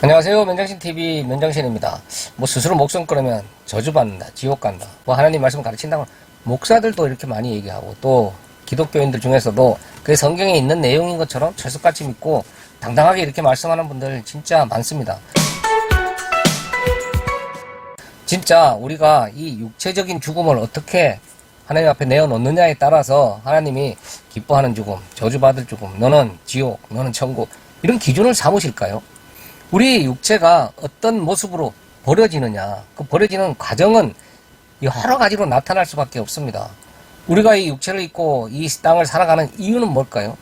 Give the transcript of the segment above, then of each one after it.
안녕하세요. 면장신TV 면장신입니다. 스스로 목숨 끊으면 저주받는다, 지옥 간다, 하나님 말씀 가르친다고 목사들도 이렇게 많이 얘기하고, 또 기독교인들 중에서도 그게 성경에 있는 내용인 것처럼 철석같이 믿고 당당하게 이렇게 말씀하는 분들 진짜 많습니다. 진짜 우리가 이 육체적인 죽음을 어떻게 하나님 앞에 내어놓느냐에 따라서 하나님이 기뻐하는 죽음, 저주받을 죽음, 너는 지옥, 너는 천국, 이런 기준을 삼으실까요? 우리 육체가 어떤 모습으로 버려지느냐, 그 버려지는 과정은 여러 가지로 나타날 수밖에 없습니다. 우리가 이 육체를 입고 이 땅을 살아가는 이유는 뭘까요?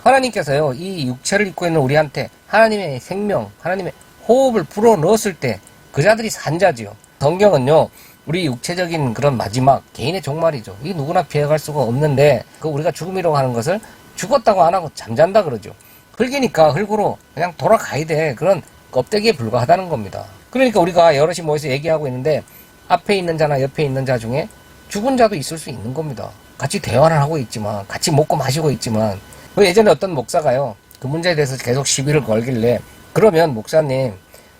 하나님께서요, 이 육체를 입고 있는 우리한테 하나님의 생명, 하나님의 호흡을 불어 넣었을 때 그 자들이 산 자지요. 성경은요, 우리 육체적인 그런 마지막, 개인의 종말이죠. 이 누구나 피해갈 수가 없는데, 그 우리가 죽음이라고 하는 것을 죽었다고 안 하고 잠잔다 그러죠. 흙이니까 흙으로 그냥 돌아가야 돼. 그런 껍데기에 불과하다는 겁니다. 그러니까 우리가 여럿이 모여서 얘기하고 있는데 앞에 있는 자나 옆에 있는 자 중에 죽은 자도 있을 수 있는 겁니다. 같이 대화를 하고 있지만, 같이 먹고 마시고 있지만, 예전에 어떤 목사가요, 그 문제에 대해서 계속 시비를 걸길래, 그러면 목사님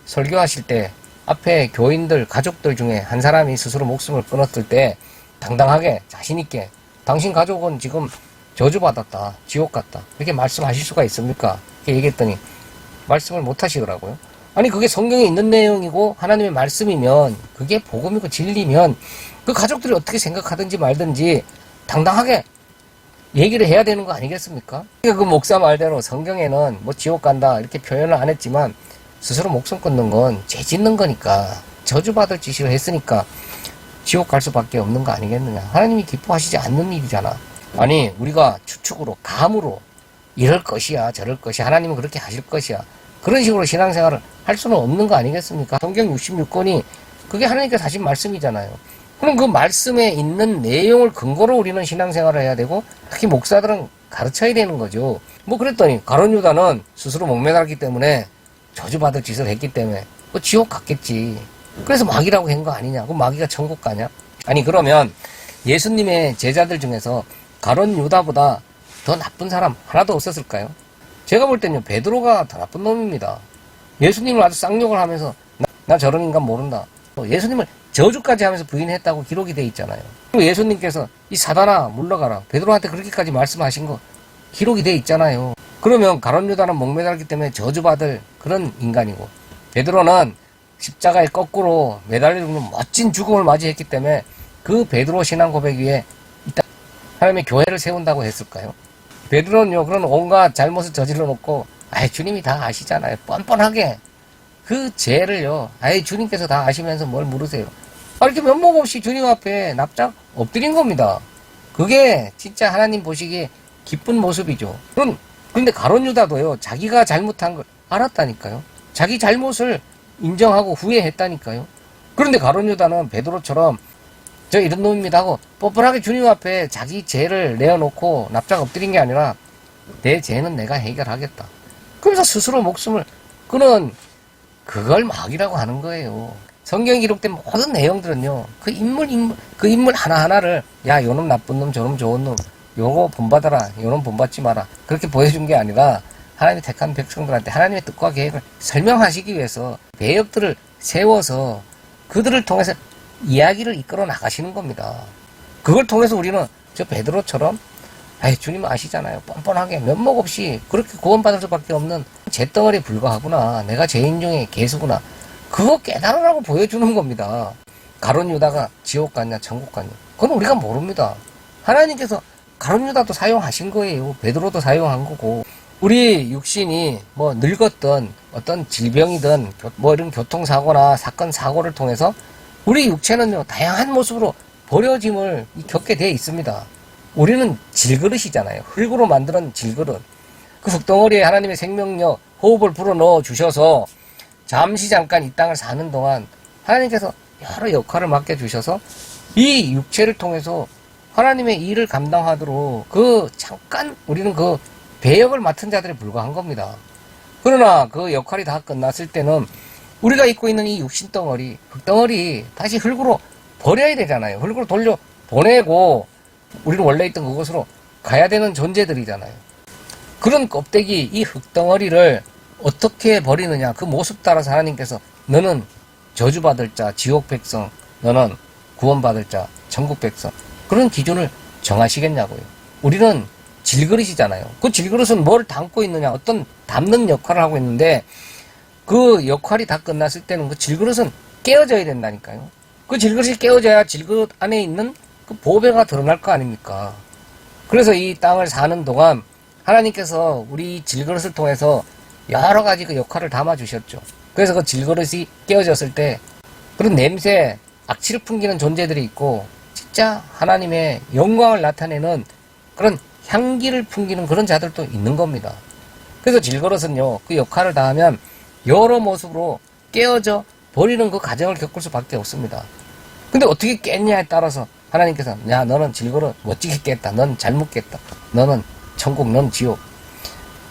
설교하실 때 앞에 교인들, 가족들 중에 한 사람이 스스로 목숨을 끊었을 때 당당하게 자신있게 당신 가족은 지금 저주받았다, 지옥 갔다, 이렇게 말씀하실 수가 있습니까? 이렇게 얘기했더니 말씀을 못 하시더라고요. 아니, 그게 성경에 있는 내용이고 하나님의 말씀이면, 그게 복음이고 진리면 그 가족들이 어떻게 생각하든지 말든지 당당하게 얘기를 해야 되는 거 아니겠습니까? 그러니까 그 목사 말대로 성경에는 지옥 간다 이렇게 표현을 안 했지만 스스로 목숨 끊는 건 죄 짓는 거니까, 저주받을 짓을 했으니까 지옥 갈 수밖에 없는 거 아니겠느냐. 하나님이 기뻐하시지 않는 일이잖아. 아니, 우리가 추측으로, 감으로 이럴 것이야, 저럴 것이야, 하나님은 그렇게 하실 것이야, 그런 식으로 신앙생활을 할 수는 없는 거 아니겠습니까? 성경 66권이 그게 하나님께서 하신 말씀이잖아요. 그럼 그 말씀에 있는 내용을 근거로 우리는 신앙생활을 해야 되고, 특히 목사들은 가르쳐야 되는 거죠. 그랬더니 가룟 유다는 스스로 목매달았기 때문에, 저주받을 짓을 했기 때문에 지옥 갔겠지. 그래서 마귀라고 한 거 아니냐? 그럼 마귀가 천국 가냐? 아니, 그러면 예수님의 제자들 중에서 가룟 유다보다 더 나쁜 사람 하나도 없었을까요? 제가 볼 때는요, 베드로가 더 나쁜 놈입니다. 예수님을 아주 쌍욕을 하면서 나 저런 인간 모른다, 예수님을 저주까지 하면서 부인했다고 기록이 돼 있잖아요. 그리고 예수님께서 이 사단아 물러가라, 베드로한테 그렇게까지 말씀하신 거 기록이 돼 있잖아요. 그러면 가룟 유다는 목매달기 때문에 저주받을 그런 인간이고, 베드로는 십자가에 거꾸로 매달려 죽는 멋진 죽음을 맞이했기 때문에 그 베드로 신앙 고백 위에 하나님의 교회를 세운다고 했을까요? 베드로는요, 그런 온갖 잘못을 저질러 놓고, 주님이 다 아시잖아요. 뻔뻔하게 그 죄를요, 주님께서 다 아시면서 뭘 물으세요? 이렇게 면목 없이 주님 앞에 납작 엎드린 겁니다. 그게 진짜 하나님 보시기에 기쁜 모습이죠. 그런데 가룟 유다도요, 자기가 잘못한 걸 알았다니까요. 자기 잘못을 인정하고 후회했다니까요. 그런데 가룟 유다는 베드로처럼 저 이런 놈입니다 하고 뻔뻔하게 주님 앞에 자기 죄를 내어놓고 납작 엎드린 게 아니라, 내 죄는 내가 해결하겠다, 그러면서 스스로 목숨을 끊은, 그걸 마귀라고 하는 거예요. 성경에 기록된 모든 내용들은요, 그 인물 하나하나를, 야, 요놈 나쁜 놈, 저놈 좋은 놈, 요거 본받아라, 요놈 본받지 마라, 그렇게 보여준 게 아니라, 하나님이 택한 백성들한테 하나님의 뜻과 계획을 설명하시기 위해서 배역들을 세워서 그들을 통해서 이야기를 이끌어 나가시는 겁니다. 그걸 통해서 우리는 저 베드로처럼, 주님 아시잖아요, 뻔뻔하게 면목 없이 그렇게 구원받을 수밖에 없는 잿덩어리에 불과하구나, 내가 죄인 중에 개수구나, 그거 깨달으라고 보여주는 겁니다. 가룟 유다가 지옥 갔냐 천국 갔냐, 그건 우리가 모릅니다. 하나님께서 가룟 유다도 사용하신 거예요. 베드로도 사용한 거고, 우리 육신이 늙었던 어떤 질병이든 이런 교통사고나 사건 사고를 통해서 우리 육체는요, 다양한 모습으로 버려짐을 겪게 되어 있습니다. 우리는 질그릇이잖아요. 흙으로 만드는 질그릇. 그 흙덩어리에 하나님의 생명력, 호흡을 불어넣어 주셔서 잠시 잠깐 이 땅을 사는 동안 하나님께서 여러 역할을 맡겨주셔서 이 육체를 통해서 하나님의 일을 감당하도록 잠깐 우리는 그 배역을 맡은 자들에 불과한 겁니다. 그러나 그 역할이 다 끝났을 때는 우리가 입고 있는 이 육신덩어리, 흙덩어리 다시 흙으로 버려야 되잖아요. 흙으로 돌려 보내고 우리는 원래 있던 그곳으로 가야 되는 존재들이잖아요. 그런 껍데기, 이 흙덩어리를 어떻게 버리느냐, 그 모습 따라서 하나님께서 너는 저주받을 자 지옥 백성, 너는 구원받을 자 천국 백성, 그런 기준을 정하시겠냐고요. 우리는 질그릇이잖아요. 그 질그릇은 뭘 담고 있느냐, 어떤 담는 역할을 하고 있는데 그 역할이 다 끝났을 때는 그 질그릇은 깨어져야 된다니까요. 그 질그릇이 깨어져야 질그릇 안에 있는 그 보배가 드러날 거 아닙니까? 그래서 이 땅을 사는 동안 하나님께서 우리 질그릇을 통해서 여러 가지 그 역할을 담아주셨죠. 그래서 그 질그릇이 깨어졌을 때 그런 냄새, 악취를 풍기는 존재들이 있고 진짜 하나님의 영광을 나타내는 그런 향기를 풍기는 그런 자들도 있는 겁니다. 그래서 질그릇은요, 그 역할을 다하면 여러 모습으로 깨어져 버리는 그 과정을 겪을 수밖에 없습니다. 근데 어떻게 깼냐에 따라서 하나님께서 야, 너는 질그릇 멋지게 깼다. 넌 잘못 깼다. 너는 천국, 넌 지옥.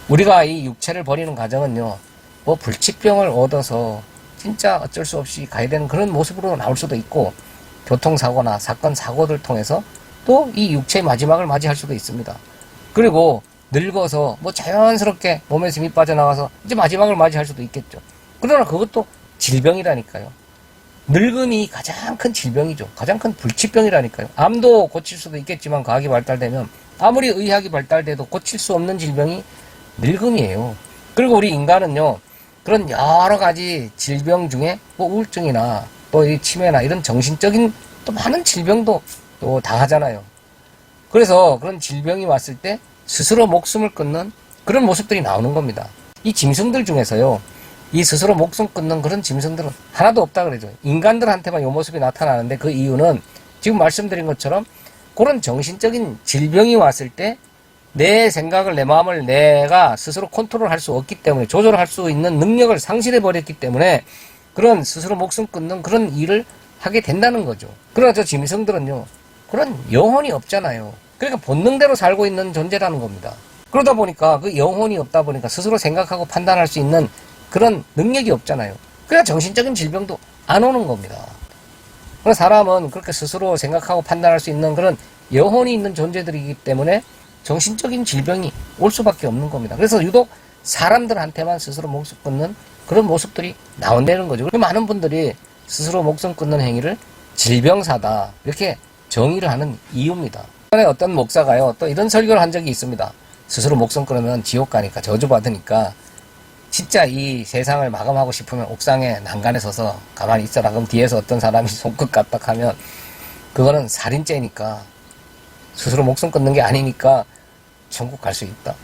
우리가 이 육체를 버리는 과정은요, 뭐 불치병을 얻어서 진짜 어쩔 수 없이 가야 되는 그런 모습으로 나올 수도 있고, 교통사고나 사건, 사고들 통해서 또 이 육체의 마지막을 맞이할 수도 있습니다. 그리고 늙어서 뭐 자연스럽게 몸에서 힘이 빠져나가서 이제 마지막을 맞이할 수도 있겠죠. 그러나 그것도 질병이라니까요. 늙음이 가장 큰 질병이죠. 가장 큰 불치병이라니까요. 암도 고칠 수도 있겠지만 과학이 발달되면 아무리 의학이 발달돼도 고칠 수 없는 질병이 늙음이에요. 그리고 우리 인간은요, 그런 여러 가지 질병 중에 뭐 우울증이나 또 이 치매나 이런 정신적인 또 많은 질병도 또 당하잖아요. 그래서 그런 질병이 왔을 때 스스로 목숨을 끊는 그런 모습들이 나오는 겁니다. 이 짐승들 중에서요, 이 스스로 목숨 끊는 그런 짐승들은 하나도 없다 그러죠. 인간들한테만 이 모습이 나타나는데 그 이유는 지금 말씀드린 것처럼 그런 정신적인 질병이 왔을 때 내 생각을, 내 마음을 내가 스스로 컨트롤할 수 없기 때문에, 조절할 수 있는 능력을 상실해 버렸기 때문에 그런 스스로 목숨 끊는 그런 일을 하게 된다는 거죠. 그러나 저 짐승들은요, 그런 영혼이 없잖아요. 그러니까 본능대로 살고 있는 존재라는 겁니다. 그러다 보니까 그 영혼이 없다 보니까 스스로 생각하고 판단할 수 있는 그런 능력이 없잖아요. 그러니까 정신적인 질병도 안 오는 겁니다. 그러나 사람은 그렇게 스스로 생각하고 판단할 수 있는 그런 영혼이 있는 존재들이기 때문에 정신적인 질병이 올 수밖에 없는 겁니다. 그래서 유독 사람들한테만 스스로 목숨 끊는 그런 모습들이 나온다는 거죠. 많은 분들이 스스로 목숨 끊는 행위를 질병사다 이렇게 정의를 하는 이유입니다. 전에 어떤 목사가요, 또 이런 설교를 한 적이 있습니다. 스스로 목숨 끊으면 지옥 가니까, 저주받으니까 진짜 이 세상을 마감하고 싶으면 옥상에 난간에 서서 가만히 있어라. 그럼 뒤에서 어떤 사람이 손끝 까딱하면 그거는 살인죄니까, 스스로 목숨 끊는 게 아니니까 천국 갈 수 있다.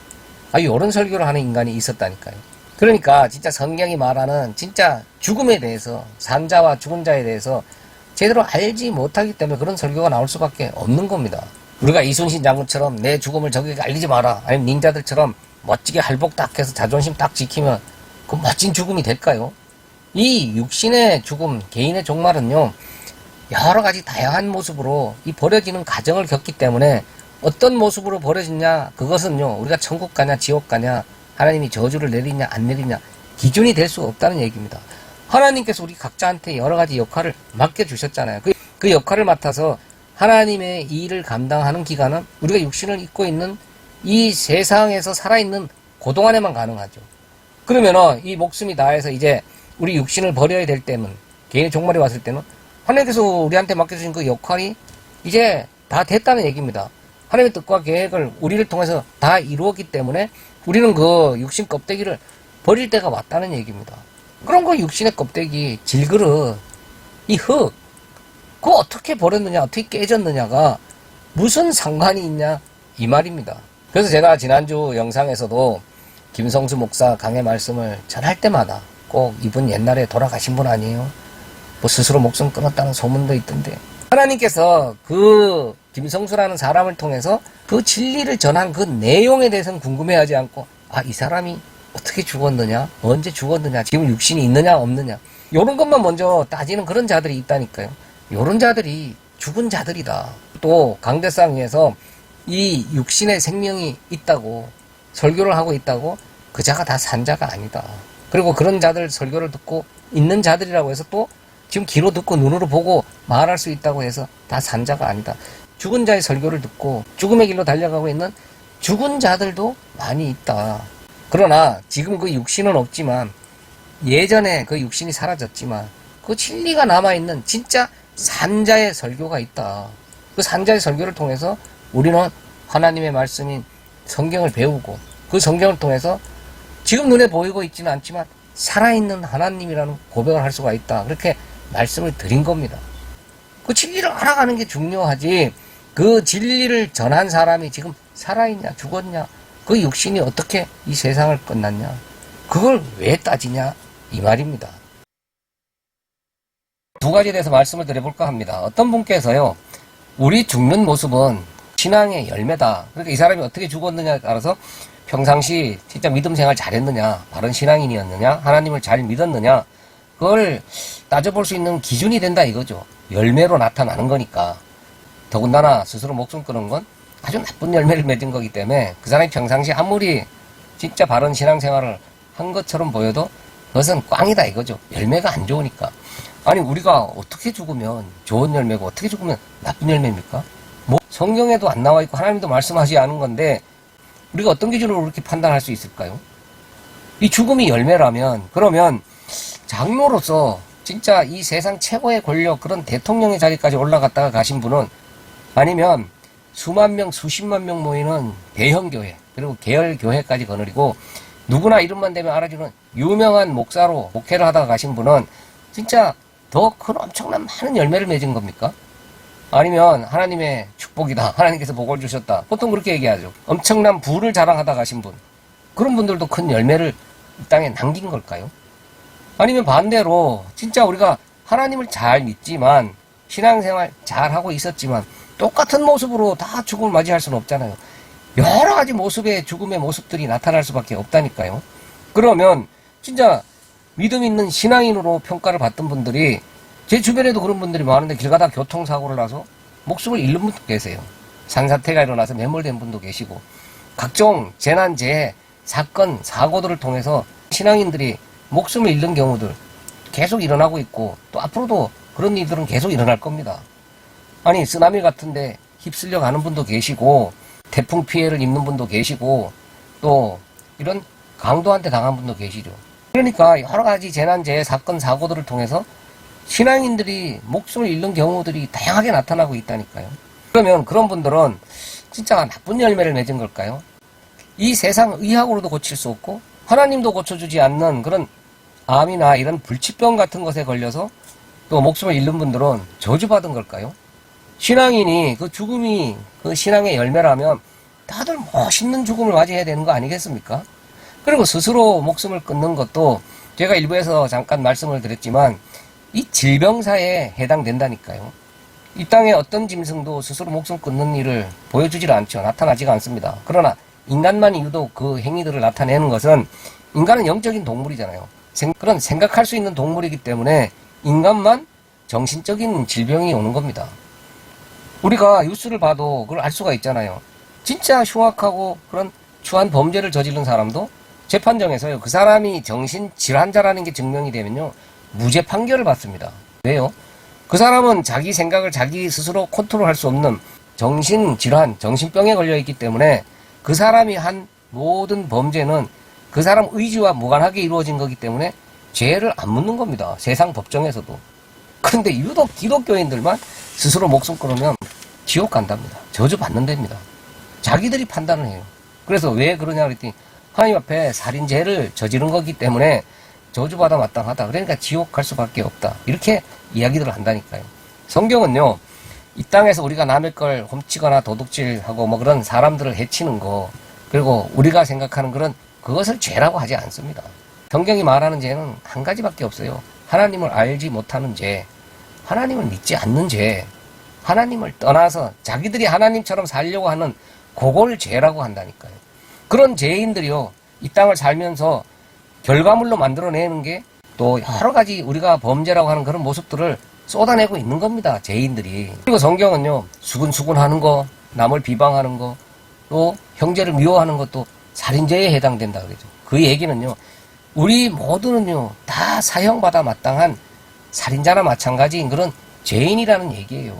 이런 설교를 하는 인간이 있었다니까요. 그러니까 진짜 성경이 말하는 진짜 죽음에 대해서, 산자와 죽은 자에 대해서 제대로 알지 못하기 때문에 그런 설교가 나올 수밖에 없는 겁니다. 우리가 이순신 장군처럼 내 죽음을 적에게 알리지 마라, 아니면 닌자들처럼 멋지게 할복 딱 해서 자존심 딱 지키면 그 멋진 죽음이 될까요? 이 육신의 죽음, 개인의 종말은요, 여러 가지 다양한 모습으로 이 버려지는 과정을 겪기 때문에 어떤 모습으로 버려지냐, 그것은요, 우리가 천국 가냐 지옥 가냐, 하나님이 저주를 내리냐 안 내리냐 기준이 될 수 없다는 얘기입니다. 하나님께서 우리 각자한테 여러 가지 역할을 맡겨주셨잖아요. 그 역할을 맡아서 하나님의 일을 감당하는 기간은 우리가 육신을 입고 있는 이 세상에서 살아있는 그 동안에만 가능하죠. 그러면은 이 목숨이 다해서 이제 우리 육신을 버려야 될 때는, 개인의 종말이 왔을 때는 하나님께서 우리한테 맡겨주신 그 역할이 이제 다 됐다는 얘기입니다. 하나님의 뜻과 계획을 우리를 통해서 다 이루었기 때문에 우리는 그 육신 껍데기를 버릴 때가 왔다는 얘기입니다. 그럼 그 육신의 껍데기, 질그릇, 이 흙, 그거 어떻게 버렸느냐, 어떻게 깨졌느냐가 무슨 상관이 있냐, 이 말입니다. 그래서 제가 지난주 영상에서도 김성수 목사 강의 말씀을 전할 때마다 꼭 이분 옛날에 돌아가신 분 아니에요? 뭐 스스로 목숨 끊었다는 소문도 있던데, 하나님께서 그 김성수라는 사람을 통해서 그 진리를 전한 그 내용에 대해서는 궁금해하지 않고, 이 사람이 어떻게 죽었느냐, 언제 죽었느냐, 지금 육신이 있느냐 없느냐, 요런 것만 먼저 따지는 그런 자들이 있다니까요. 요런 자들이 죽은 자들이다. 또 강대상 위에서 이 육신의 생명이 있다고 설교를 하고 있다고 그 자가 다 산 자가 아니다. 그리고 그런 자들 설교를 듣고 있는 자들이라고 해서 또 지금 귀로 듣고 눈으로 보고 말할 수 있다고 해서 다 산 자가 아니다. 죽은 자의 설교를 듣고 죽음의 길로 달려가고 있는 죽은 자들도 많이 있다. 그러나 지금 그 육신은 없지만 예전에 그 육신이 사라졌지만 그 진리가 남아있는 진짜 산자의 설교가 있다. 그 산자의 설교를 통해서 우리는 하나님의 말씀인 성경을 배우고 그 성경을 통해서 지금 눈에 보이고 있지는 않지만 살아있는 하나님이라는 고백을 할 수가 있다. 그렇게 말씀을 드린 겁니다. 그 진리를 알아가는 게 중요하지, 그 진리를 전한 사람이 지금 살아있냐 죽었냐, 그 육신이 어떻게 이 세상을 끝났냐, 그걸 왜 따지냐 이 말입니다. 두 가지에 대해서 말씀을 드려볼까 합니다. 어떤 분께서요, 우리 죽는 모습은 신앙의 열매다. 그러니까 이 사람이 어떻게 죽었느냐에 따라서 평상시 진짜 믿음 생활 잘했느냐, 바른 신앙인이었느냐, 하나님을 잘 믿었느냐, 그걸 따져볼 수 있는 기준이 된다 이거죠. 열매로 나타나는 거니까. 더군다나 스스로 목숨 끊은 건 아주 나쁜 열매를 맺은 거기 때문에 그 사람이 평상시 아무리 진짜 바른 신앙생활을 한 것처럼 보여도 그것은 꽝이다 이거죠. 열매가 안 좋으니까. 아니 우리가 어떻게 죽으면 좋은 열매고 어떻게 죽으면 나쁜 열매입니까? 뭐 성경에도 안 나와 있고 하나님도 말씀하지 않은 건데 우리가 어떤 기준으로 그렇게 판단할 수 있을까요? 이 죽음이 열매라면, 그러면 장로로서 진짜 이 세상 최고의 권력, 그런 대통령의 자리까지 올라갔다가 가신 분은, 아니면 수만 명, 수십만 명 모이는 대형교회, 그리고 계열교회까지 거느리고 누구나 이름만 대면 알아주는 유명한 목사로 목회를 하다가 가신 분은 진짜 더 큰 엄청난 많은 열매를 맺은 겁니까? 아니면 하나님의 축복이다, 하나님께서 복을 주셨다, 보통 그렇게 얘기하죠. 엄청난 부를 자랑하다 가신 분, 그런 분들도 큰 열매를 이 땅에 남긴 걸까요? 아니면 반대로 진짜 우리가 하나님을 잘 믿지만 신앙생활 잘 하고 있었지만 똑같은 모습으로 다 죽음을 맞이할 수는 없잖아요. 여러 가지 모습의 죽음의 모습들이 나타날 수밖에 없다니까요. 그러면 진짜 믿음 있는 신앙인으로 평가를 받던 분들이, 제 주변에도 그런 분들이 많은데 길 가다 교통사고를 나서 목숨을 잃는 분도 계세요. 산사태가 일어나서 매몰된 분도 계시고, 각종 재난재해, 사건, 사고들을 통해서 신앙인들이 목숨을 잃는 경우들 계속 일어나고 있고, 또 앞으로도 그런 일들은 계속 일어날 겁니다. 아니 쓰나미 같은데 휩쓸려 가는 분도 계시고, 태풍 피해를 입는 분도 계시고, 또 이런 강도한테 당한 분도 계시죠. 그러니까 여러 가지 재난재해, 사건, 사고들을 통해서 신앙인들이 목숨을 잃는 경우들이 다양하게 나타나고 있다니까요. 그러면 그런 분들은 진짜 나쁜 열매를 맺은 걸까요? 이 세상 의학으로도 고칠 수 없고 하나님도 고쳐주지 않는 그런 암이나 이런 불치병 같은 것에 걸려서 또 목숨을 잃는 분들은 저주받은 걸까요? 신앙인이 그 죽음이 그 신앙의 열매라면 다들 멋있는 죽음을 맞이해야 되는 거 아니겠습니까? 그리고 스스로 목숨을 끊는 것도 제가 일부에서 잠깐 말씀을 드렸지만 이 질병사에 해당된다니까요. 이 땅의 어떤 짐승도 스스로 목숨 끊는 일을 보여주질 않죠. 나타나지가 않습니다. 그러나 인간만이 유독 그 행위들을 나타내는 것은, 인간은 영적인 동물이잖아요. 그런 생각할 수 있는 동물이기 때문에 인간만 정신적인 질병이 오는 겁니다. 우리가 뉴스를 봐도 그걸 알 수가 있잖아요. 진짜 흉악하고 그런 추한 범죄를 저지른 사람도 재판정에서요, 그 사람이 정신질환자라는 게 증명이 되면요, 무죄 판결을 받습니다. 왜요? 그 사람은 자기 생각을 자기 스스로 컨트롤할 수 없는 정신질환, 정신병에 걸려있기 때문에 그 사람이 한 모든 범죄는 그 사람 의지와 무관하게 이루어진 거기 때문에 죄를 안 묻는 겁니다. 세상 법정에서도. 그런데 유독 기독교인들만 스스로 목숨 끊으면 지옥 간답니다. 저주 받는답니다. 자기들이 판단을 해요. 그래서 왜 그러냐 그랬더니 하나님 앞에 살인죄를 저지른 거기 때문에 저주받아 마땅하다. 그러니까 지옥 갈 수밖에 없다. 이렇게 이야기들을 한다니까요. 성경은요, 이 땅에서 우리가 남의 걸 훔치거나 도둑질하고 뭐 그런 사람들을 해치는 거, 그리고 우리가 생각하는 그것을 죄라고 하지 않습니다. 성경이 말하는 죄는 한 가지밖에 없어요. 하나님을 알지 못하는 죄, 하나님을 믿지 않는 죄, 하나님을 떠나서 자기들이 하나님처럼 살려고 하는 그걸 죄라고 한다니까요. 그런 죄인들이요, 이 땅을 살면서 결과물로 만들어내는 게 또 여러 가지 우리가 범죄라고 하는 그런 모습들을 쏟아내고 있는 겁니다. 죄인들이. 그리고 성경은요, 수근수근 하는 거, 남을 비방하는 거, 또 형제를 미워하는 것도 살인죄에 해당된다 그러죠. 그 얘기는요, 우리 모두는요, 다 사형받아 마땅한 살인자나 마찬가지인 그런 죄인이라는 얘기예요.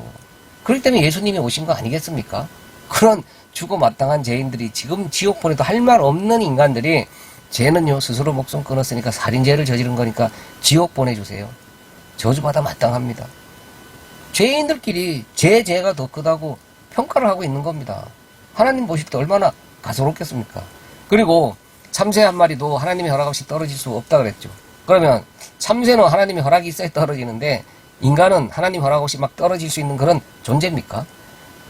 그렇기 때문에 예수님이 오신 거 아니겠습니까? 그런 죽어 마땅한 죄인들이, 지금 지옥 보내도 할 말 없는 인간들이 쟤는요 스스로 목숨 끊었으니까 살인죄를 저지른 거니까 지옥 보내주세요. 저주받아 마땅합니다. 죄인들끼리 죄가 더 크다고 평가를 하고 있는 겁니다. 하나님 보실 때 얼마나 가소롭겠습니까? 그리고 참새 한 마리도 하나님의 허락 없이 떨어질 수 없다 그랬죠. 그러면 참새는 하나님의 허락이 있어야 떨어지는데 인간은 하나님 허락 없이 막 떨어질 수 있는 그런 존재입니까?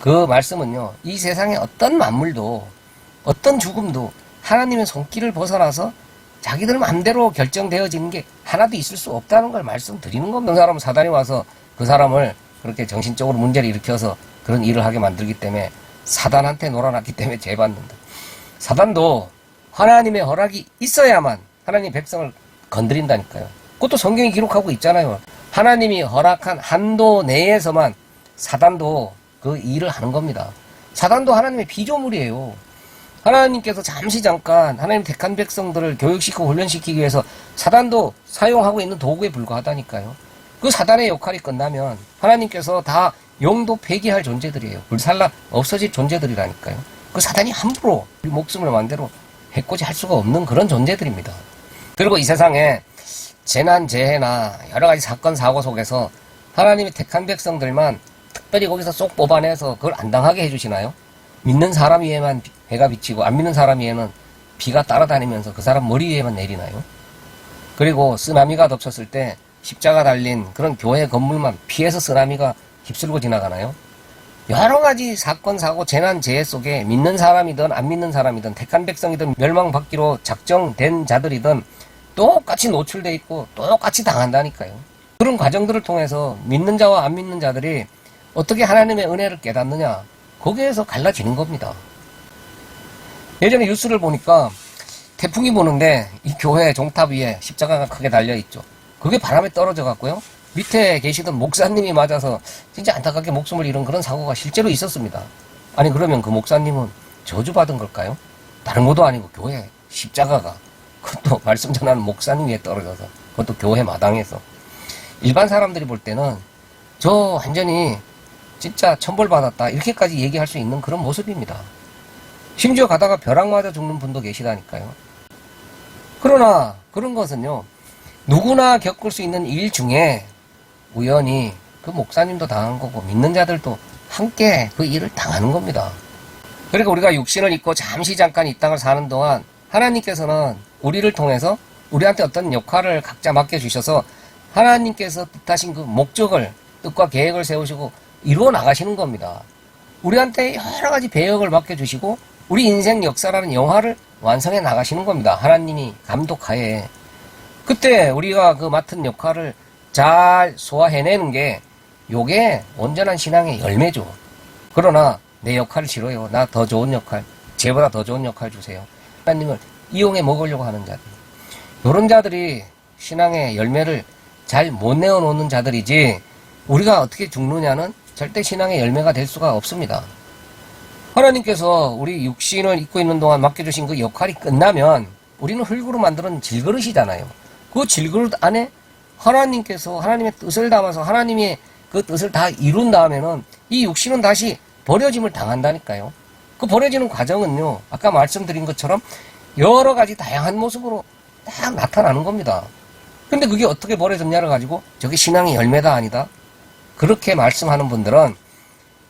그 말씀은요, 이 세상의 어떤 만물도 어떤 죽음도 하나님의 손길을 벗어나서 자기들 마음대로 결정되어지는 게 하나도 있을 수 없다는 걸 말씀드리는 겁니다. 그 사람은 사단이 와서 그 사람을 그렇게 정신적으로 문제를 일으켜서 그런 일을 하게 만들기 때문에 사단한테 놀아놨기 때문에 죄받는다. 사단도 하나님의 허락이 있어야만 하나님 백성을 건드린다니까요. 그것도 성경이 기록하고 있잖아요. 하나님이 허락한 한도 내에서만 사단도 그 일을 하는 겁니다. 사단도 하나님의 피조물이에요. 하나님께서 잠깐 하나님 택한 백성들을 교육시키고 훈련시키기 위해서 사단도 사용하고 있는 도구에 불과하다니까요. 그 사단의 역할이 끝나면 하나님께서 다 영도 폐기할 존재들이에요. 불살라 없어질 존재들이라니까요. 그 사단이 함부로 우리 목숨을 마음대로 해코지 할 수가 없는 그런 존재들입니다. 그리고 이 세상에 재난, 재해나 여러 가지 사건, 사고 속에서 하나님이 택한 백성들만 특별히 거기서 쏙 뽑아내서 그걸 안 당하게 해주시나요? 믿는 사람 위에만 해가 비치고 안 믿는 사람 위에는 비가 따라다니면서 그 사람 머리 위에만 내리나요? 그리고 쓰나미가 덮쳤을 때 십자가 달린 그런 교회 건물만 피해서 쓰나미가 휩쓸고 지나가나요? 여러 가지 사건, 사고, 재난, 재해 속에 믿는 사람이든 안 믿는 사람이든 택한 백성이든 멸망받기로 작정된 자들이든 똑같이 노출돼 있고 똑같이 당한다니까요. 그런 과정들을 통해서 믿는 자와 안 믿는 자들이 어떻게 하나님의 은혜를 깨닫느냐, 거기에서 갈라지는 겁니다. 예전에 뉴스를 보니까 태풍이 부는데 이 교회 종탑 위에 십자가가 크게 달려있죠. 그게 바람에 떨어져 갔고요, 밑에 계시던 목사님이 맞아서 진짜 안타깝게 목숨을 잃은 그런 사고가 실제로 있었습니다. 아니 그러면 그 목사님은 저주받은 걸까요? 다른 것도 아니고 교회 십자가가, 그것도 말씀 전하는 목사님 위에 떨어져서, 그것도 교회 마당에서. 일반 사람들이 볼 때는 저 완전히 진짜 천벌받았다 이렇게까지 얘기할 수 있는 그런 모습입니다. 심지어 가다가 벼락 맞아 죽는 분도 계시다니까요. 그러나 그런 것은요, 누구나 겪을 수 있는 일 중에 우연히 그 목사님도 당한 거고 믿는 자들도 함께 그 일을 당하는 겁니다. 그러니까 우리가 육신을 입고 잠깐 이 땅을 사는 동안 하나님께서는 우리를 통해서 우리한테 어떤 역할을 각자 맡겨주셔서 하나님께서 뜻하신 그 목적을, 뜻과 계획을 세우시고 이루어 나가시는 겁니다. 우리한테 여러 가지 배역을 맡겨주시고 우리 인생 역사라는 영화를 완성해 나가시는 겁니다. 하나님이 감독하에. 그때 우리가 그 맡은 역할을 잘 소화해내는 게 요게 온전한 신앙의 열매죠. 그러나 내 역할을 싫어요. 나 더 좋은 역할, 쟤보다 더 좋은 역할 주세요. 하나님을 이용해 먹으려고 하는 자들. 이런 자들이 신앙의 열매를 잘 못 내어놓는 자들이지, 우리가 어떻게 죽느냐는 절대 신앙의 열매가 될 수가 없습니다. 하나님께서 우리 육신을 입고 있는 동안 맡겨주신 그 역할이 끝나면 우리는 흙으로 만드는 질그릇이잖아요. 그 질그릇 안에 하나님께서 하나님의 뜻을 담아서 하나님의 그 뜻을 다 이룬 다음에는 이 육신은 다시 버려짐을 당한다니까요. 그 버려지는 과정은요, 아까 말씀드린 것처럼 여러 가지 다양한 모습으로 딱 나타나는 겁니다. 근데 그게 어떻게 버려졌냐를 가지고 저게 신앙의 열매다 아니다, 그렇게 말씀하는 분들은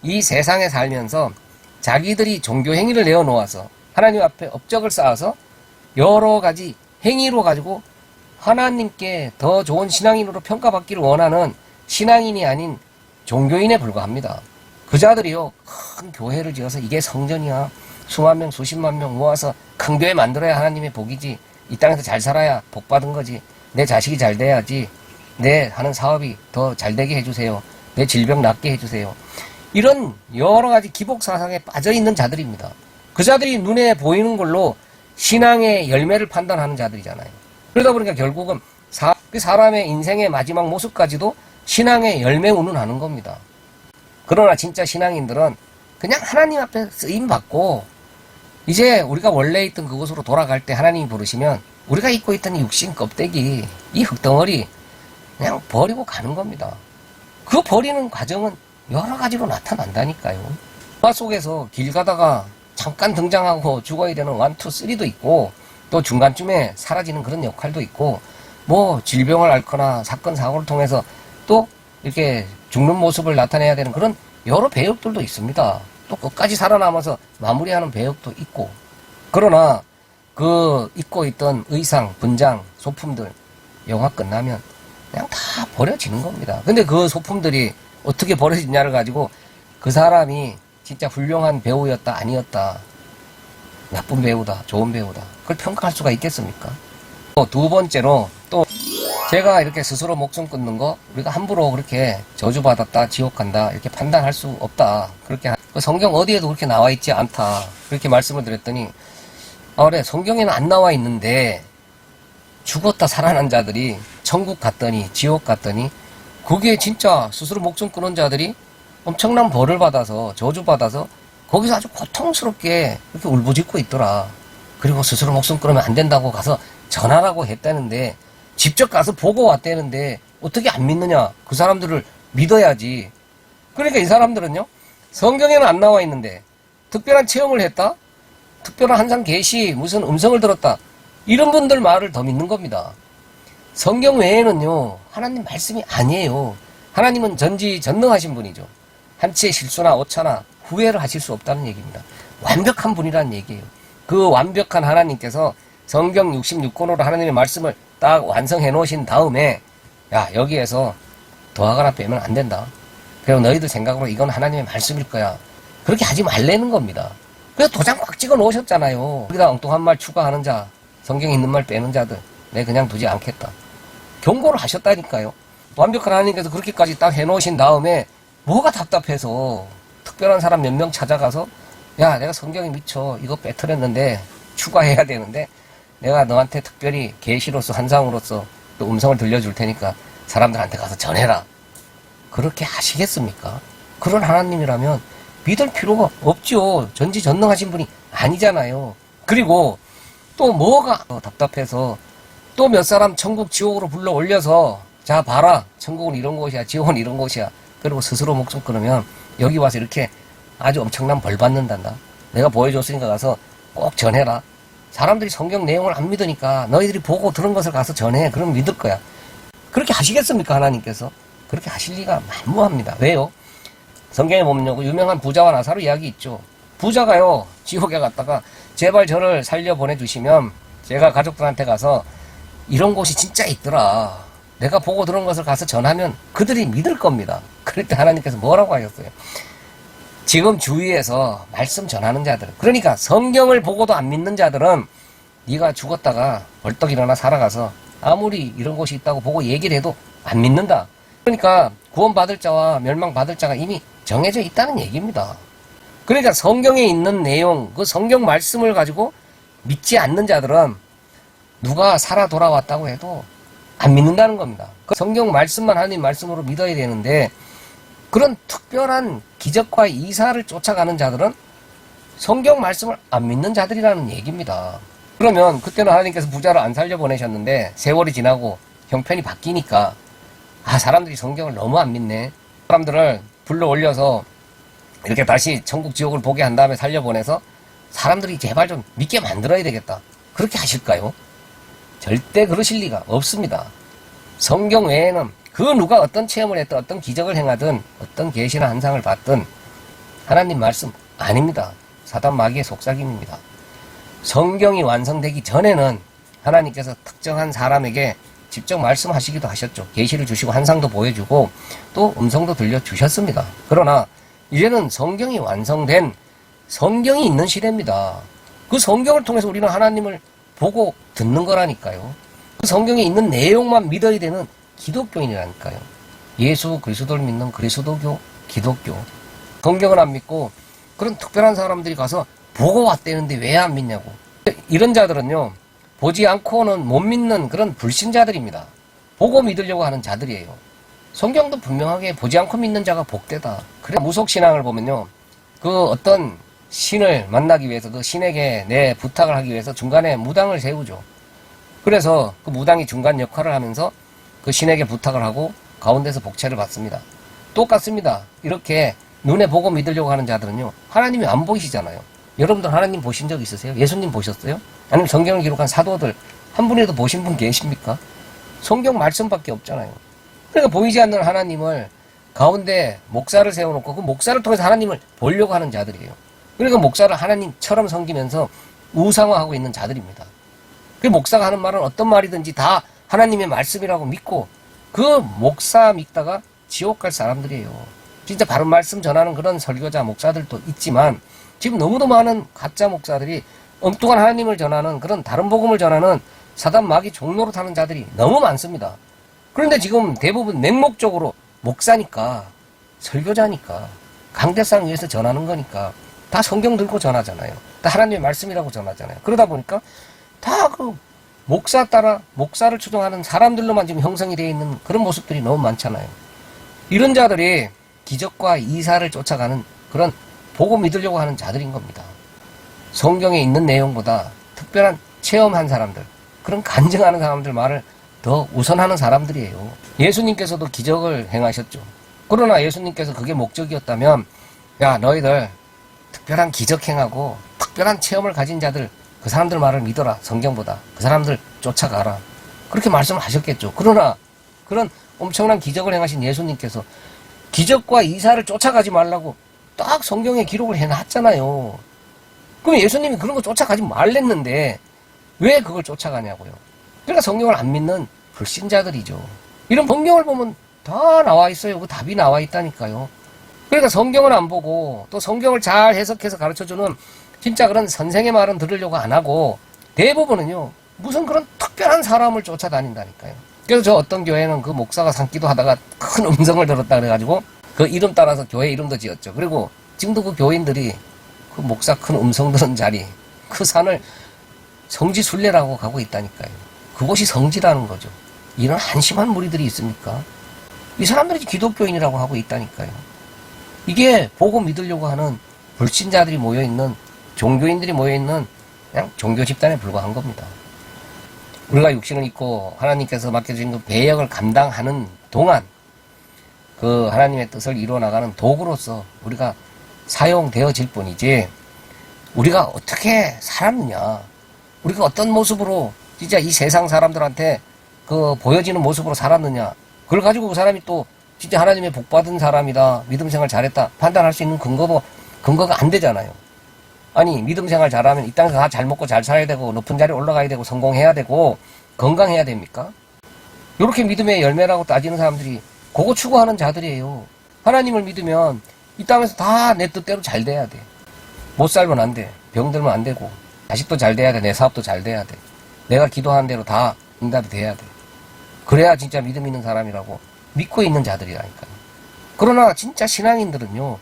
이 세상에 살면서 자기들이 종교 행위를 내어놓아서 하나님 앞에 업적을 쌓아서 여러 가지 행위로 가지고 하나님께 더 좋은 신앙인으로 평가받기를 원하는 신앙인이 아닌 종교인에 불과합니다. 그 자들이요, 큰 교회를 지어서 이게 성전이야, 수만 명 수십만 명 모아서 큰 교회 만들어야 하나님의 복이지, 이 땅에서 잘 살아야 복 받은 거지, 내 자식이 잘 돼야지, 내 하는 사업이 더 잘 되게 해주세요, 내 질병 낫게 해주세요, 이런 여러 가지 기복 사상에 빠져 있는 자들입니다. 그 자들이 눈에 보이는 걸로 신앙의 열매를 판단하는 자들이잖아요. 그러다 보니까 결국은 사람의 인생의 마지막 모습까지도 신앙의 열매 운운하는 겁니다. 그러나 진짜 신앙인들은 그냥 하나님 앞에 쓰임받고 이제 우리가 원래 있던 그곳으로 돌아갈 때 하나님이 부르시면 우리가 입고 있던 육신 껍데기, 이 흙덩어리 그냥 버리고 가는 겁니다. 그 버리는 과정은 여러 가지로 나타난다니까요. 영화 속에서 길 가다가 잠깐 등장하고 죽어야 되는 1, 2, 3도 있고, 또 중간쯤에 사라지는 그런 역할도 있고, 뭐 질병을 앓거나 사건 사고를 통해서 또 이렇게 죽는 모습을 나타내야 되는 그런 여러 배역들도 있습니다. 또 끝까지 살아남아서 마무리하는 배역도 있고. 그러나 그 입고 있던 의상, 분장, 소품들 영화 끝나면 그냥 다 버려지는 겁니다. 근데 그 소품들이 어떻게 버려지냐를 가지고 그 사람이 진짜 훌륭한 배우였다 아니었다, 나쁜 배우다 좋은 배우다, 그걸 평가할 수가 있겠습니까? 또 두 번째로, 또 제가 이렇게 스스로 목숨 끊는 거 우리가 함부로 그렇게 저주받았다 지옥 간다 이렇게 판단할 수 없다, 그렇게 성경 어디에도 그렇게 나와 있지 않다 그렇게 말씀을 드렸더니, 그래 성경에는 안 나와 있는데 죽었다 살아난 자들이 천국 갔더니 지옥 갔더니 그게 진짜 스스로 목숨 끊은 자들이 엄청난 벌을 받아서 저주받아서 거기서 아주 고통스럽게 이렇게 울부짖고 있더라. 그리고 스스로 목숨 끊으면 안 된다고 가서 전하라고 했다는데, 직접 가서 보고 왔다는데 어떻게 안 믿느냐? 그 사람들을 믿어야지. 그러니까 이 사람들은요, 성경에는 안 나와 있는데 특별한 체험을 했다? 특별한 한상 계시, 무슨 음성을 들었다, 이런 분들 말을 더 믿는 겁니다. 성경 외에는요 하나님 말씀이 아니에요. 하나님은 전지전능하신 분이죠. 한치의 실수나 오차나 후회를 하실 수 없다는 얘기입니다. 완벽한 분이라는 얘기예요. 그 완벽한 하나님께서 성경 66권으로 하나님의 말씀을 딱 완성해 놓으신 다음에, 야 여기에서 더하거나 빼면 안 된다, 그리고 너희들 생각으로 이건 하나님의 말씀일 거야, 그렇게 하지 말라는 겁니다. 그래서 도장 꽉 찍어 놓으셨잖아요. 여기다 엉뚱한 말 추가하는 자, 성경에 있는 말 빼는 자들 내 그냥 두지 않겠다, 경고를 하셨다니까요. 완벽한 하나님께서 그렇게까지 딱 해놓으신 다음에 뭐가 답답해서 특별한 사람 몇 명 찾아가서, 야 내가 성경에 미쳐 이거 빼뜨렸는데 추가해야 되는데 내가 너한테 특별히 계시로서 한상으로서 또 음성을 들려줄 테니까 사람들한테 가서 전해라, 그렇게 하시겠습니까? 그런 하나님이라면 믿을 필요가 없죠. 전지전능하신 분이 아니잖아요. 그리고 또 뭐가 답답해서 또 몇 사람 천국 지옥으로 불러 올려서, 자 봐라 천국은 이런 곳이야 지옥은 이런 곳이야, 그리고 스스로 목숨 끊으면 여기 와서 이렇게 아주 엄청난 벌 받는단다, 내가 보여줬으니까 가서 꼭 전해라. 사람들이 성경 내용을 안 믿으니까 너희들이 보고 들은 것을 가서 전해, 그럼 믿을 거야. 그렇게 하시겠습니까? 하나님께서 그렇게 하실 리가 만무합니다. 왜요? 성경에 보면요, 그 유명한 부자와 나사로 이야기 있죠. 부자가요 지옥에 갔다가 제발 저를 살려 보내주시면 제가 가족들한테 가서 이런 곳이 진짜 있더라, 내가 보고 들은 것을 가서 전하면 그들이 믿을 겁니다. 그럴 때 하나님께서 뭐라고 하셨어요? 지금 주위에서 말씀 전하는 자들, 그러니까 성경을 보고도 안 믿는 자들은 네가 죽었다가 벌떡 일어나 살아가서 아무리 이런 곳이 있다고 보고 얘기를 해도 안 믿는다. 그러니까 구원받을 자와 멸망받을 자가 이미 정해져 있다는 얘기입니다. 그러니까 성경에 있는 내용, 그 성경 말씀을 가지고 믿지 않는 자들은 누가 살아 돌아왔다고 해도 안 믿는다는 겁니다. 그 성경 말씀만 하나님 말씀으로 믿어야 되는데, 그런 특별한 기적과 이사를 쫓아가는 자들은 성경 말씀을 안 믿는 자들이라는 얘기입니다. 그러면 그때는 하나님께서 부자를 안 살려보내셨는데 세월이 지나고 형편이 바뀌니까, 사람들이 성경을 너무 안 믿네, 사람들을 불러 올려서 이렇게 다시 천국 지옥을 보게 한 다음에 살려보내서 사람들이 제발 좀 믿게 만들어야 되겠다, 그렇게 하실까요? 절대 그러실 리가 없습니다. 성경 외에는 그 누가 어떤 체험을 했든 어떤 기적을 행하든 어떤 계시나 한상을 받든 하나님 말씀 아닙니다. 사단 마귀의 속삭임입니다. 성경이 완성되기 전에는 하나님께서 특정한 사람에게 직접 말씀하시기도 하셨죠. 계시를 주시고 한상도 보여주고 또 음성도 들려주셨습니다. 그러나 이제는 성경이 완성된, 성경이 있는 시대입니다. 그 성경을 통해서 우리는 하나님을 보고 듣는 거라니까요. 그 성경에 있는 내용만 믿어야 되는 기독교인이라니까요. 예수 그리스도를 믿는 그리스도교, 기독교. 성경을 안 믿고 그런 특별한 사람들이 가서 보고 왔다는데 왜 안 믿냐고. 이런 자들은요, 보지 않고는 못 믿는 그런 불신자들입니다. 보고 믿으려고 하는 자들이에요. 성경도 분명하게 보지 않고 믿는 자가 복되다. 그래, 무속신앙을 보면요, 그 어떤 신을 만나기 위해서 그 신에게 내 부탁을 하기 위해서 중간에 무당을 세우죠. 그래서 그 무당이 중간 역할을 하면서 그 신에게 부탁을 하고 가운데서 복채를 받습니다. 똑같습니다. 이렇게 눈에 보고 믿으려고 하는 자들은요, 하나님이 안 보이시잖아요. 여러분들 하나님 보신 적 있으세요? 예수님 보셨어요? 아니면 성경을 기록한 사도들 한 분이라도 보신 분 계십니까? 성경 말씀밖에 없잖아요. 그러니까 보이지 않는 하나님을 가운데 목사를 세워놓고 그 목사를 통해서 하나님을 보려고 하는 자들이에요. 그러니까 목사를 하나님처럼 섬기면서 우상화하고 있는 자들입니다. 그 목사가 하는 말은 어떤 말이든지 다 하나님의 말씀이라고 믿고 그 목사 믿다가 지옥 갈 사람들이에요. 진짜 바른 말씀 전하는 그런 설교자 목사들도 있지만 지금 너무도 많은 가짜 목사들이 엉뚱한 하나님을 전하는 그런 다른 복음을 전하는 사단 마귀 종로로 타는 자들이 너무 많습니다. 그런데 지금 대부분 맹목적으로 목사니까 설교자니까 강대상 위해서 전하는 거니까 다 성경 들고 전하잖아요. 다 하나님의 말씀이라고 전하잖아요. 그러다 보니까 다 그 목사 따라 목사를 추종하는 사람들로만 지금 형성이 되어 있는 그런 모습들이 너무 많잖아요. 이런 자들이 기적과 이사를 쫓아가는 그런 보고 믿으려고 하는 자들인 겁니다. 성경에 있는 내용보다 특별한 체험한 사람들, 그런 간증하는 사람들 말을 더 우선하는 사람들이에요. 예수님께서도 기적을 행하셨죠. 그러나 예수님께서 그게 목적이었다면 야 너희들 특별한 기적 행하고 특별한 체험을 가진 자들 그 사람들 말을 믿어라. 성경보다 그 사람들 쫓아가라. 그렇게 말씀을 하셨겠죠. 그러나 그런 엄청난 기적을 행하신 예수님께서 기적과 이사를 쫓아가지 말라고 딱 성경에 기록을 해놨잖아요. 그럼 예수님이 그런 거 쫓아가지 말랬는데 왜 그걸 쫓아가냐고요. 그러니까 성경을 안 믿는 불신자들이죠. 이런 성경을 보면 다 나와 있어요. 그 답이 나와 있다니까요. 그러니까 성경을 안 보고 또 성경을 잘 해석해서 가르쳐주는 진짜 그런 선생의 말은 들으려고 안 하고 대부분은요 무슨 그런 특별한 사람을 쫓아다닌다니까요. 그래서 저 어떤 교회는 그 목사가 산기도 하다가 큰 음성을 들었다 그래가지고 그 이름 따라서 교회 이름도 지었죠. 그리고 지금도 그 교인들이 그 목사 큰 음성 들은 자리 그 산을 성지순례라고 가고 있다니까요. 그곳이 성지라는 거죠. 이런 한심한 무리들이 있습니까? 이 사람들이 기독교인이라고 하고 있다니까요. 이게 보고 믿으려고 하는 불신자들이 모여있는 종교인들이 모여있는 그냥 종교 집단에 불과한 겁니다. 우리가 육신을 입고 하나님께서 맡겨주신 그 배역을 감당하는 동안 그 하나님의 뜻을 이루어나가는 도구로서 우리가 사용되어질 뿐이지 우리가 어떻게 살았느냐, 우리가 어떤 모습으로 진짜 이 세상 사람들한테 그 보여지는 모습으로 살았느냐, 그걸 가지고 그 사람이 또 진짜 하나님의 복받은 사람이다, 믿음 생활 잘했다 판단할 수 있는 근거가 안 되잖아요. 아니 믿음 생활 잘하면 이 땅에서 다 잘 먹고 잘 살아야 되고 높은 자리에 올라가야 되고 성공해야 되고 건강해야 됩니까? 이렇게 믿음의 열매라고 따지는 사람들이 그거 추구하는 자들이에요. 하나님을 믿으면 이 땅에서 다 내 뜻대로 잘 돼야 돼. 못 살면 안 돼. 병들면 안 되고 자식도 잘 돼야 돼. 내 사업도 잘 돼야 돼. 내가 기도하는 대로 다 응답이 돼야 돼. 그래야 진짜 믿음 있는 사람이라고 믿고 있는 자들이라니까요. 그러나 진짜 신앙인들은요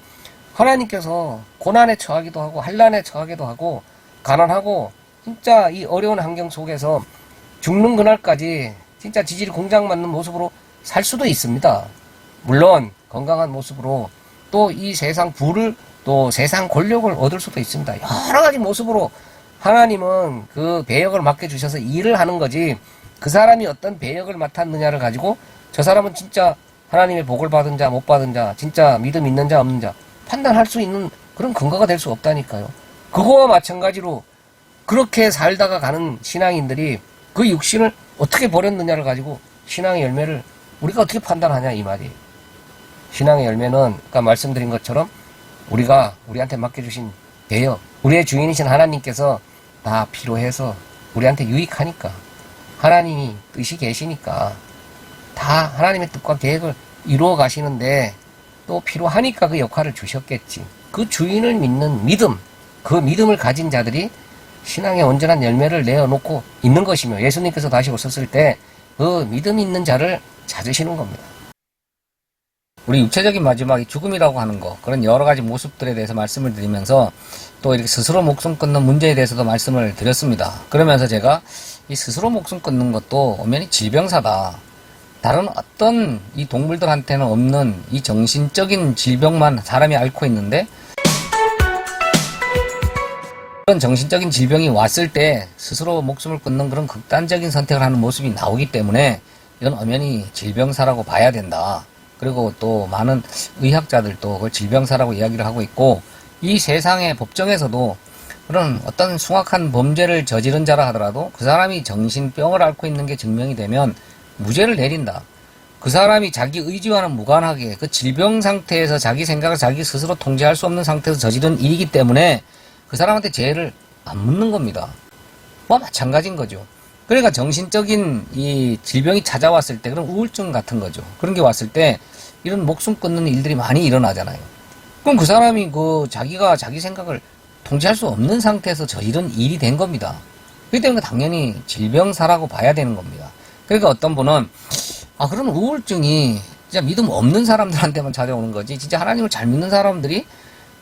하나님께서 고난에 처하기도 하고 환난에 처하기도 하고 가난하고 진짜 이 어려운 환경 속에서 죽는 그날까지 진짜 지질이 공장 맞는 모습으로 살 수도 있습니다. 물론 건강한 모습으로 또 이 세상 부를 또 세상 권력을 얻을 수도 있습니다. 여러 가지 모습으로 하나님은 그 배역을 맡겨주셔서 일을 하는 거지 그 사람이 어떤 배역을 맡았느냐를 가지고 저 사람은 진짜 하나님의 복을 받은 자 못 받은 자 진짜 믿음 있는 자 없는 자 판단할 수 있는 그런 근거가 될 수 없다니까요. 그거와 마찬가지로 그렇게 살다가 가는 신앙인들이 그 육신을 어떻게 버렸느냐를 가지고 신앙의 열매를 우리가 어떻게 판단하냐 이 말이에요. 신앙의 열매는 아까 말씀드린 것처럼 우리가 우리한테 맡겨주신 배역, 우리의 주인이신 하나님께서 다 필요해서 우리한테 유익하니까 하나님이 뜻이 계시니까 다 하나님의 뜻과 계획을 이루어 가시는데 또 필요하니까 그 역할을 주셨겠지. 그 주인을 믿는 믿음, 그 믿음을 가진 자들이 신앙의 온전한 열매를 내어놓고 있는 것이며 예수님께서 다시 오셨을 때 그 믿음 있는 자를 찾으시는 겁니다. 우리 육체적인 마지막이 죽음이라고 하는 거, 그런 여러 가지 모습들에 대해서 말씀을 드리면서 또 이렇게 스스로 목숨 끊는 문제에 대해서도 말씀을 드렸습니다. 그러면서 제가 이 스스로 목숨 끊는 것도 엄연히 질병사다. 다른 어떤 이 동물들한테는 없는 이 정신적인 질병만 사람이 앓고 있는데 그런 정신적인 질병이 왔을 때 스스로 목숨을 끊는 그런 극단적인 선택을 하는 모습이 나오기 때문에 이건 엄연히 질병사라고 봐야 된다. 그리고 또 많은 의학자들도 그걸 질병사라고 이야기를 하고 있고 이 세상의 법정에서도 그런 어떤 숭악한 범죄를 저지른 자라 하더라도 그 사람이 정신병을 앓고 있는 게 증명이 되면 무죄를 내린다. 그 사람이 자기 의지와는 무관하게 그 질병 상태에서 자기 생각을 자기 스스로 통제할 수 없는 상태에서 저지른 일이기 때문에 그 사람한테 죄를 안 묻는 겁니다. 뭐 마찬가지인 거죠. 그러니까 정신적인 이 질병이 찾아왔을 때 그런 우울증 같은 거죠. 그런 게 왔을 때 이런 목숨 끊는 일들이 많이 일어나잖아요. 그럼 그 사람이 자기가 자기 생각을 통제할 수 없는 상태에서 저지른 일이 된 겁니다. 그렇기 때문에 당연히 질병사라고 봐야 되는 겁니다. 그러니까 어떤 분은 그런 우울증이 진짜 믿음 없는 사람들한테만 찾아오는 거지 진짜 하나님을 잘 믿는 사람들이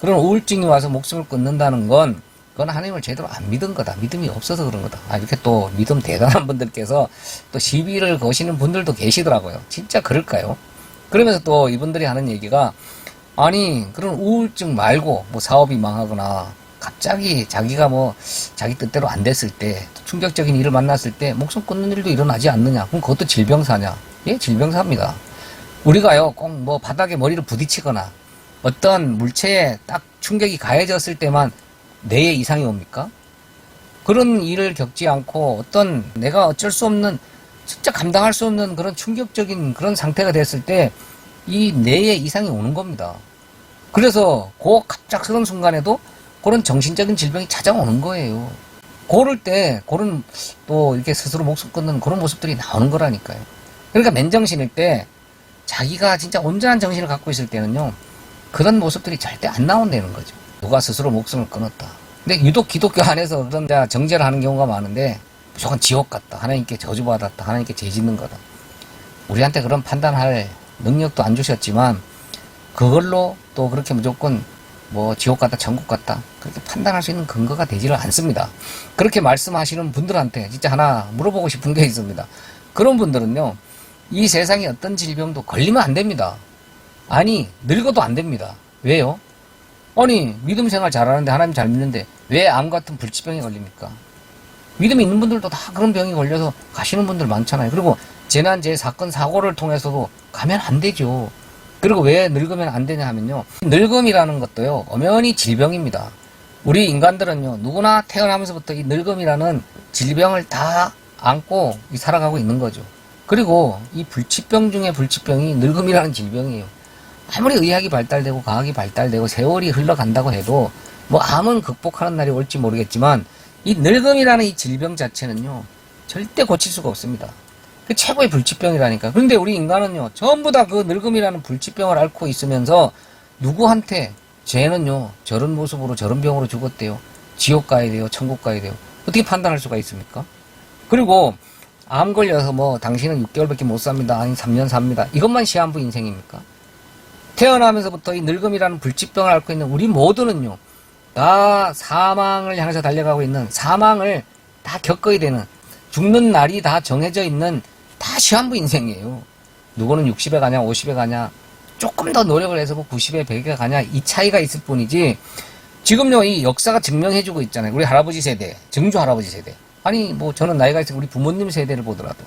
그런 우울증이 와서 목숨을 끊는다는 건 그건 하나님을 제대로 안 믿은 거다. 믿음이 없어서 그런 거다. 이렇게 또 믿음 대단한 분들께서 또 시비를 거시는 분들도 계시더라고요. 진짜 그럴까요? 그러면서 또 이분들이 하는 얘기가 아니 그런 우울증 말고 뭐 사업이 망하거나 갑자기 자기가 자기 뜻대로 안 됐을 때 충격적인 일을 만났을 때 목숨 끊는 일도 일어나지 않느냐. 그럼 그것도 질병사냐? 예, 질병사입니다. 우리가요 꼭 바닥에 머리를 부딪히거나 어떤 물체에 딱 충격이 가해졌을 때만 뇌에 이상이 옵니까? 그런 일을 겪지 않고 어떤 내가 어쩔 수 없는 진짜 감당할 수 없는 그런 충격적인 그런 상태가 됐을 때 이 뇌에 이상이 오는 겁니다. 그래서 그 갑작스러운 순간에도 그런 정신적인 질병이 찾아오는 거예요. 그럴 때 그런 또 이렇게 스스로 목숨 끊는 그런 모습들이 나오는 거라니까요. 그러니까 맨정신일 때 자기가 진짜 온전한 정신을 갖고 있을 때는요 그런 모습들이 절대 안 나온다는 거죠. 누가 스스로 목숨을 끊었다. 근데 유독 기독교 안에서 그런 정죄를 하는 경우가 많은데 무조건 지옥 같다. 하나님께 저주받았다. 하나님께 죄짓는 거다. 우리한테 그런 판단할 능력도 안 주셨지만 그걸로 또 그렇게 무조건 지옥 같다 천국 같다 그렇게 판단할 수 있는 근거가 되지를 않습니다. 그렇게 말씀하시는 분들한테 진짜 하나 물어보고 싶은 게 있습니다. 그런 분들은요 이 세상에 어떤 질병도 걸리면 안 됩니다. 아니 늙어도 안 됩니다. 왜요? 아니 믿음 생활 잘하는데 하나님 잘 믿는데 왜 암 같은 불치병에 걸립니까? 믿음이 있는 분들도 다 그런 병이 걸려서 가시는 분들 많잖아요. 그리고 재난재해 사건 사고를 통해서도 가면 안 되죠. 그리고 왜 늙으면 안 되냐 하면요 늙음이라는 것도요 엄연히 질병입니다. 우리 인간들은요 누구나 태어나면서부터 이 늙음이라는 질병을 다 안고 살아가고 있는 거죠. 그리고 이 불치병 중에 불치병이 늙음이라는 질병이에요. 아무리 의학이 발달되고 과학이 발달되고 세월이 흘러간다고 해도 암은 극복하는 날이 올지 모르겠지만 이 늙음이라는 이 질병 자체는요 절대 고칠 수가 없습니다. 그 최고의 불치병이라니까. 그런데 우리 인간은요 전부 다 그 늙음이라는 불치병을 앓고 있으면서 누구한테 쟤는요 저런 모습으로 저런 병으로 죽었대요. 지옥 가야 돼요. 천국 가야 돼요. 어떻게 판단할 수가 있습니까? 그리고 암 걸려서 당신은 6개월밖에 못 삽니다. 아니 3년 삽니다. 이것만 시한부 인생입니까? 태어나면서부터 이 늙음이라는 불치병을 앓고 있는 우리 모두는요 다 사망을 향해서 달려가고 있는 사망을 다 겪어야 되는 죽는 날이 다 정해져 있는 다 시한부 인생이에요. 누구는 60에 가냐 50에 가냐 조금 더 노력을 해서 90에 100에 가냐 이 차이가 있을 뿐이지 지금요 이 역사가 증명해주고 있잖아요. 우리 할아버지 세대 증조 할아버지 세대 아니 저는 나이가 있으면 우리 부모님 세대를 보더라도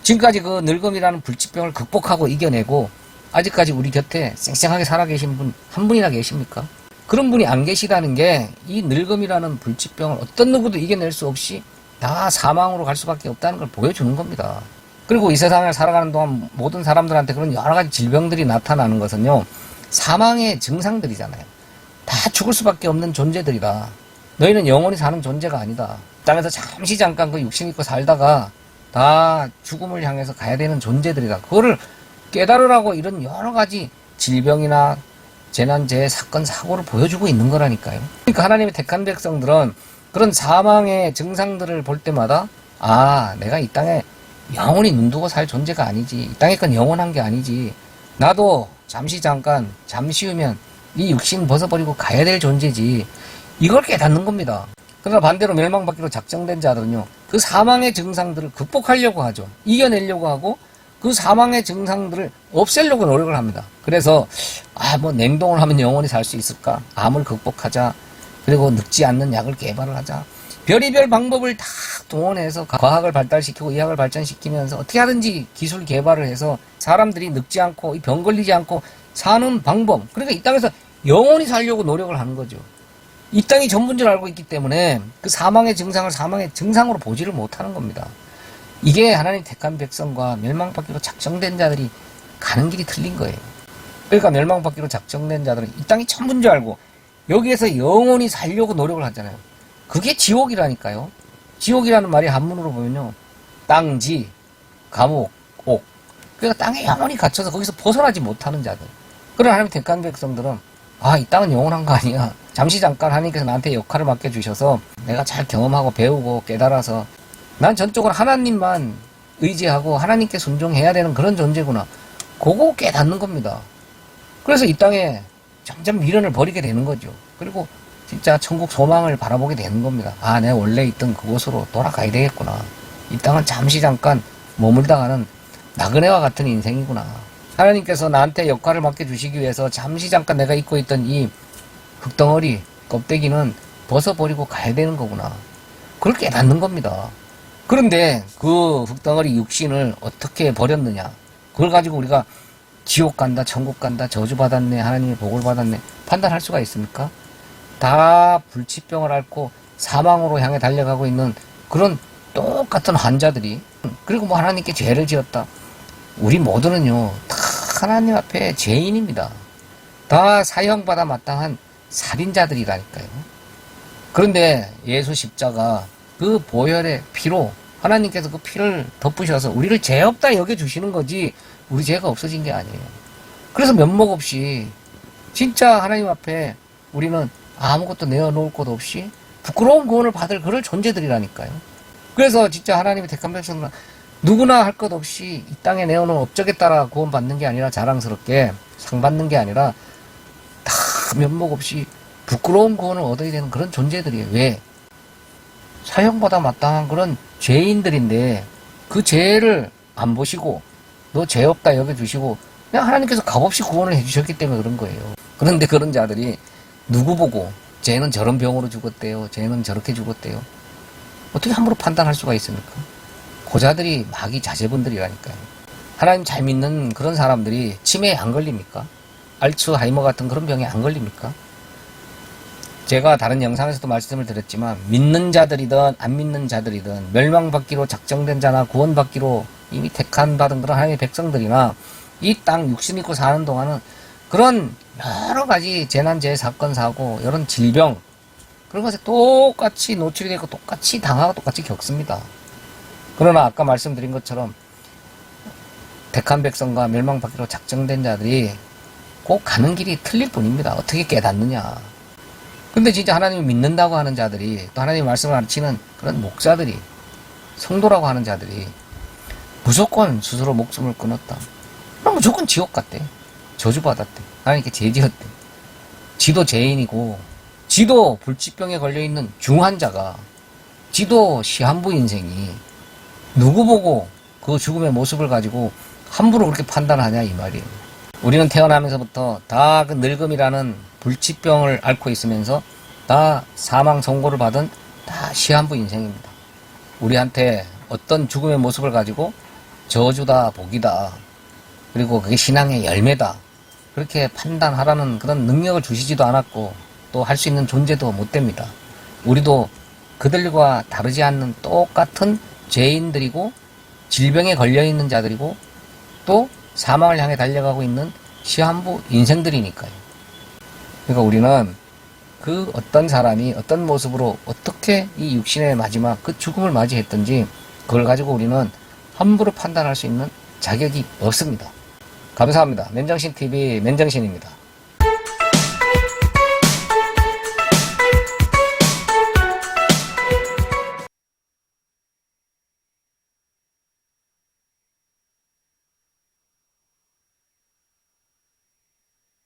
지금까지 그 늙음이라는 불치병을 극복하고 이겨내고 아직까지 우리 곁에 쌩쌩하게 살아계신 분 한 분이나 계십니까? 그런 분이 안 계시다는 게 이 늙음이라는 불치병을 어떤 누구도 이겨낼 수 없이 다 사망으로 갈 수밖에 없다는 걸 보여주는 겁니다. 그리고 이 세상을 살아가는 동안 모든 사람들한테 그런 여러 가지 질병들이 나타나는 것은요 사망의 증상들이잖아요. 다 죽을 수밖에 없는 존재들이다. 너희는 영원히 사는 존재가 아니다. 땅에서 잠깐 그 육신 입고 살다가 다 죽음을 향해서 가야 되는 존재들이다. 그거를 깨달으라고 이런 여러 가지 질병이나 재난재해 사건 사고를 보여주고 있는 거라니까요. 그러니까 하나님의 택한 백성들은 그런 사망의 증상들을 볼 때마다 내가 이 땅에 영원히 눈두고 살 존재가 아니지. 이 땅의 건 영원한 게 아니지. 나도 잠시 후면 이 육신 벗어버리고 가야 될 존재지. 이걸 깨닫는 겁니다. 그러나 반대로 멸망받기로 작정된 자들은요 그 사망의 증상들을 극복하려고 하죠. 이겨내려고 하고 그 사망의 증상들을 없애려고 노력을 합니다. 그래서 냉동을 하면 영원히 살 수 있을까? 암을 극복하자. 그리고 늙지 않는 약을 개발을 하자. 별의별 방법을 다 동원해서 과학을 발달시키고 의학을 발전시키면서 어떻게 하든지 기술 개발을 해서 사람들이 늙지 않고 병 걸리지 않고 사는 방법. 그러니까 이 땅에서 영원히 살려고 노력을 하는 거죠. 이 땅이 전부인 줄 알고 있기 때문에 그 사망의 증상을 사망의 증상으로 보지를 못하는 겁니다. 이게 하나님 택한 백성과 멸망받기로 작정된 자들이 가는 길이 틀린 거예요. 그러니까 멸망받기로 작정된 자들은 이 땅이 전부인 줄 알고 여기에서 영원히 살려고 노력을 하잖아요. 그게 지옥이라니까요. 지옥이라는 말이 한문으로 보면요, 땅지, 감옥, 옥. 그러니까 땅에 영원히 갇혀서 거기서 벗어나지 못하는 자들. 그런 하나님 택한 백성들은 이 땅은 영원한 거 아니야. 잠시 잠깐 하나님께서 나한테 역할을 맡겨주셔서 내가 잘 경험하고 배우고 깨달아서 난 전적으로 하나님만 의지하고 하나님께 순종해야 되는 그런 존재구나. 그거 깨닫는 겁니다. 그래서 이 땅에 점점 미련을 버리게 되는 거죠. 그리고 진짜 천국 소망을 바라보게 되는 겁니다. 내가 원래 있던 그곳으로 돌아가야 되겠구나. 이 땅은 잠시 잠깐 머물다가는 나그네와 같은 인생이구나. 하나님께서 나한테 역할을 맡겨주시기 위해서 잠시 잠깐 내가 입고 있던 이 흙덩어리, 껍데기는 벗어버리고 가야 되는 거구나. 그걸 깨닫는 겁니다. 그런데 그 흙덩어리 육신을 어떻게 버렸느냐. 그걸 가지고 우리가 지옥 간다, 천국 간다, 저주받았네, 하나님의 복을 받았네, 판단할 수가 있습니까? 다 불치병을 앓고 사망으로 향해 달려가고 있는 그런 똑같은 환자들이, 그리고 뭐 하나님께 죄를 지었다. 우리 모두는요, 다 하나님 앞에 죄인입니다. 다 사형받아 마땅한 살인자들이라니까요. 그런데 예수 십자가 그 보혈의 피로 하나님께서 그 피를 덮으셔서 우리를 죄 없다 여겨주시는 거지 우리 죄가 없어진 게 아니에요. 그래서 면목 없이 진짜 하나님 앞에 우리는 아무것도 내어놓을 것 없이 부끄러운 구원을 받을 그럴 존재들이라니까요. 그래서 진짜 하나님의 택한 백성들은 누구나 할 것 없이 이 땅에 내어놓은 업적에 따라 구원받는 게 아니라 자랑스럽게 상 받는 게 아니라 다 면목 없이 부끄러운 구원을 얻어야 되는 그런 존재들이에요. 왜? 사형받아 마땅한 그런 죄인들인데 그 죄를 안 보시고 너 죄 없다 여겨주시고 그냥 하나님께서 값없이 구원을 해주셨기 때문에 그런 거예요. 그런데 그런 자들이 누구 보고 쟤는 저런 병으로 죽었대요, 쟤는 저렇게 죽었대요, 어떻게 함부로 판단할 수가 있습니까? 고자들이 마귀 자제분들이라니까요. 하나님 잘 믿는 그런 사람들이 치매에 안 걸립니까? 알츠하이머 같은 그런 병에 안 걸립니까? 제가 다른 영상에서도 말씀을 드렸지만 믿는 자들이든 안 믿는 자들이든 멸망받기로 작정된 자나 구원받기로 이미 택한받은 그런 하나님의 백성들이나 이 땅 육신 입고 사는 동안은 그런 여러 가지 재난, 재해, 사건, 사고, 이런 질병 그런 것에 똑같이 노출이 되고 똑같이 당하고 똑같이 겪습니다. 그러나 아까 말씀드린 것처럼 택한 백성과 멸망받기로 작정된 자들이 꼭 가는 길이 틀릴 뿐입니다. 어떻게 깨닫느냐. 근데 진짜 하나님을 믿는다고 하는 자들이, 또 하나님의 말씀을 가르치는 그런 목사들이, 성도라고 하는 자들이 무조건 스스로 목숨을 끊었다. 그럼 무조건 지옥 갔대. 저주받았대. 하나님께 죄지었대. 지도 죄인이고 지도 불치병에 걸려있는 중환자가, 지도 시한부 인생이 누구 보고 그 죽음의 모습을 가지고 함부로 그렇게 판단하냐 이 말이에요. 우리는 태어나면서부터 다 그 늙음이라는 불치병을 앓고 있으면서 다 사망 선고를 받은 다 시한부 인생입니다. 우리한테 어떤 죽음의 모습을 가지고 저주다, 복이다, 그리고 그게 신앙의 열매다, 그렇게 판단하라는 그런 능력을 주시지도 않았고 또 할 수 있는 존재도 못 됩니다. 우리도 그들과 다르지 않는 똑같은 죄인들이고 질병에 걸려있는 자들이고 또 사망을 향해 달려가고 있는 시한부 인생들이니까요. 그러니까 우리는 그 어떤 사람이 어떤 모습으로 어떻게 이 육신의 마지막 그 죽음을 맞이했든지 그걸 가지고 우리는 함부로 판단할 수 있는 자격이 없습니다. 감사합니다. 맨정신TV 맨정신입니다.